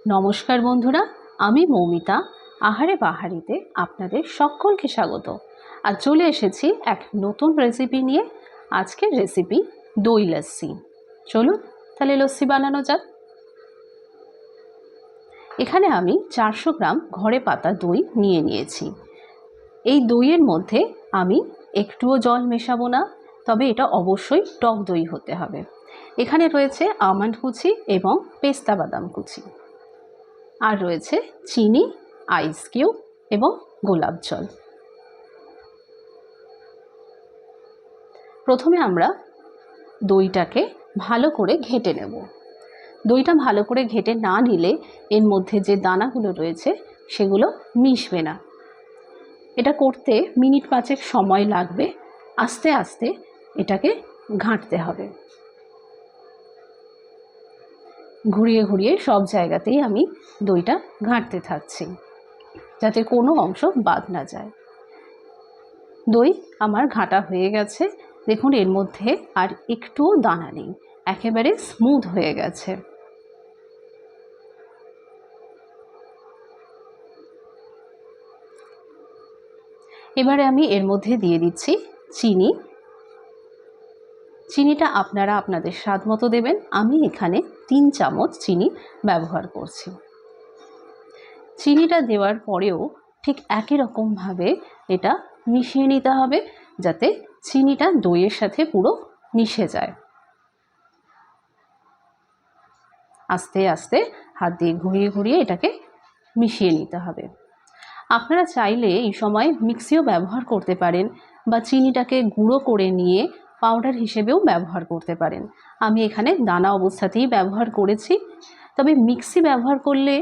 নমস্কার বন্ধুরা, আমি মৌমিতা আহারে বাহারিতে আপনাদের সকলকে স্বাগত। আজ চলে এসেছি এক নতুন রেসিপি নিয়ে। আজকের রেসিপি দই লস্যি। চলুন তাহলে লস্যি বানানো যাক। এখানে আমি 400 গ্রাম ঘরে পাতা দই নিয়ে নিয়েছি। এই দইয়ের মধ্যে আমি একটুও জল মেশাবো না, তবে এটা অবশ্যই টক দই হতে হবে। এখানে রয়েছে আমন্ড কুচি এবং পেস্তা বাদাম কুচি, আর রয়েছে চিনি, আইস কিউব এবং গোলাপ জল। প্রথমে আমরা দইটাকে ভালো করে ঘেটে নেব। দইটা ভালো করে ঘেটে না নিলে এর মধ্যে যে দানাগুলো রয়েছে সেগুলো মিশবে না। এটা করতে মিনিট 5 সময় লাগবে। আস্তে আস্তে এটাকে ঘাঁটতে হবে। ঘুরিয়ে ঘুরিয়ে সব জায়গাতেই আমি দইটা ঘাঁটতে থাকছি, যাতে কোনো অংশ বাদ না যায়। দই আমার ঘাঁটা হয়ে গেছে। দেখুন, এর মধ্যে আর একটুও দানা নেই, একেবারে স্মুথ হয়ে গেছে। এবারে আমি এর মধ্যে দিয়ে দিচ্ছি চিনি। চিনিটা আপনারা আপনাদের স্বাদ মতো দেবেন। আমি এখানে 3 চামচ চিনি ব্যবহার করছি। চিনিটা দেওয়ার পরেও ঠিক একই রকমভাবে এটা মিশিয়ে নিতে হবে, যাতে চিনিটা দইয়ের সাথে পুরো মিশে যায়। আস্তে আস্তে হাত দিয়ে ঘুরিয়ে ঘুরিয়ে এটাকে মিশিয়ে নিতে হবে। আপনারা চাইলে এই সময় মিক্সিও ব্যবহার করতে পারেন, বা চিনিটাকে গুঁড়ো করে নিয়ে পাউডার হিসেবেও ব্যবহার করতে পারেন। আমি এখানে দানা অবস্থাতেই ব্যবহার করেছি, তবে মিক্সি ব্যবহার করলে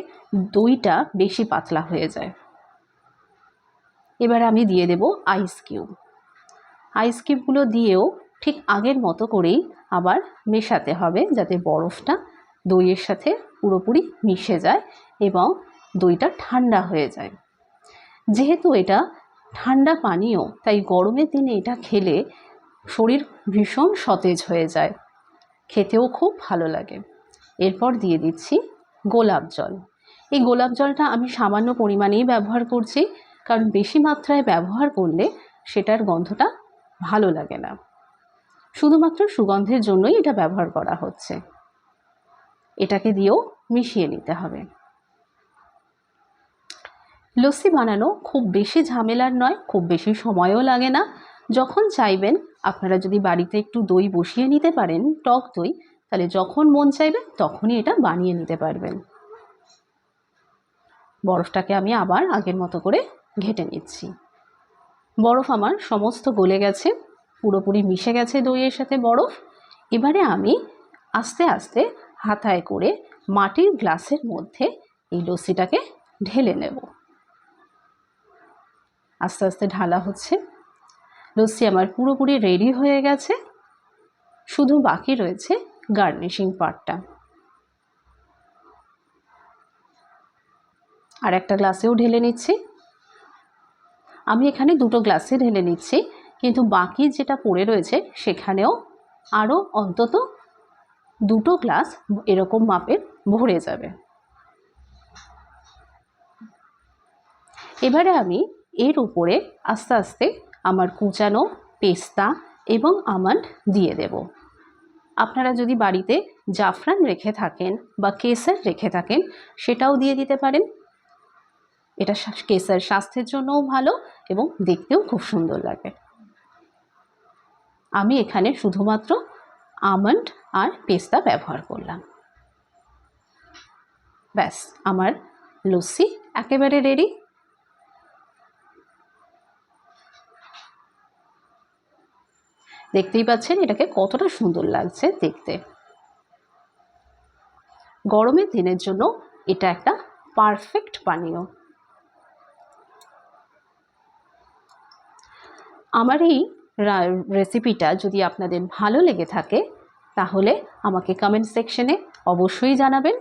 দইটা বেশি পাতলা হয়ে যায়। এবার আমি দিয়ে দেব আইস কিউব। আইস কিউবগুলো দিয়েও ঠিক আগের মতো করেই আবার মেশাতে হবে, যাতে বরফটা দইয়ের সাথে পুরোপুরি মিশে যায় এবং দইটা ঠান্ডা হয়ে যায়। যেহেতু এটা ঠান্ডা পানীয়, তাই গরমের দিনে এটা খেলে শরীর ভীষণ সতেজ হয়ে যায়, খেতেও খুব ভালো লাগে। এরপর দিয়ে দিচ্ছি গোলাপ জল। এই গোলাপ জলটা আমি সামান্য পরিমাণেই ব্যবহার করছি, কারণ বেশি মাত্রায় ব্যবহার করলে সেটার গন্ধটা ভালো লাগে না। শুধুমাত্র সুগন্ধের জন্যই এটা ব্যবহার করা হচ্ছে। এটাকে দিয়েও মিশিয়ে নিতে হবে। লস্যি বানানো খুব বেশি ঝামেলার নয়, খুব বেশি সময়ও লাগে না। যখন চাইবেন আপনারা যদি বাড়িতে একটু দই বসিয়ে নিতে পারেন, টক দই, তাহলে যখন মন চাইবে তখনই এটা বানিয়ে নিতে পারবেন। বরফটাকে আমি আবার আগের মতো করে ঘেটে নিচ্ছি। বরফ আমার সমস্ত গলে গেছে, পুরোপুরি মিশে গেছে দইয়ের সাথে বরফ। এবারে আমি আস্তে আস্তে হাতায় করে মাটির গ্লাসের মধ্যে এই লস্যিটাকে ঢেলে নেব। আস্তে আস্তে ঢালা হচ্ছে। লস্যি আমার পুরোপুরি রেডি হয়ে গেছে, শুধু বাকি রয়েছে গার্নিশিং পার্টটা। আর একটা গ্লাসেও ঢেলে নিচ্ছি। আমি এখানে 2টো গ্লাসে ঢেলে নিচ্ছি, কিন্তু বাকি যেটা পড়ে রয়েছে সেখানেও আরও অন্তত 2টো গ্লাস এরকম মাপের ভরে যাবে। এবারে আমি এর উপরে আস্তে আস্তে আমার কুচানো পেস্তা এবং আমন্ড দিয়ে দেব। আপনারা যদি বাড়িতে জাফরান রেখে থাকেন বা কেসর রেখে থাকেন, সেটাও দিয়ে দিতে পারেন। এটা কেসর স্বাস্থ্যের জন্যও ভালো এবং দেখতেও খুব সুন্দর লাগে। আমি এখানে শুধুমাত্র আমন্ড আর পেস্তা ব্যবহার করলাম। ব্যাস, আমার লস্যি একেবারে রেডি। দেখতেই পাচ্ছেন এটাকে কতটা সুন্দর লাগছে দেখতে। গরমের দিনের জন্য এটা একটা পারফেক্ট পানীয়। আমার এই রেসিপিটা যদি আপনাদের ভালো লেগে থাকে, তাহলে আমাকে কমেন্ট সেকশনে অবশ্যই জানাবেন।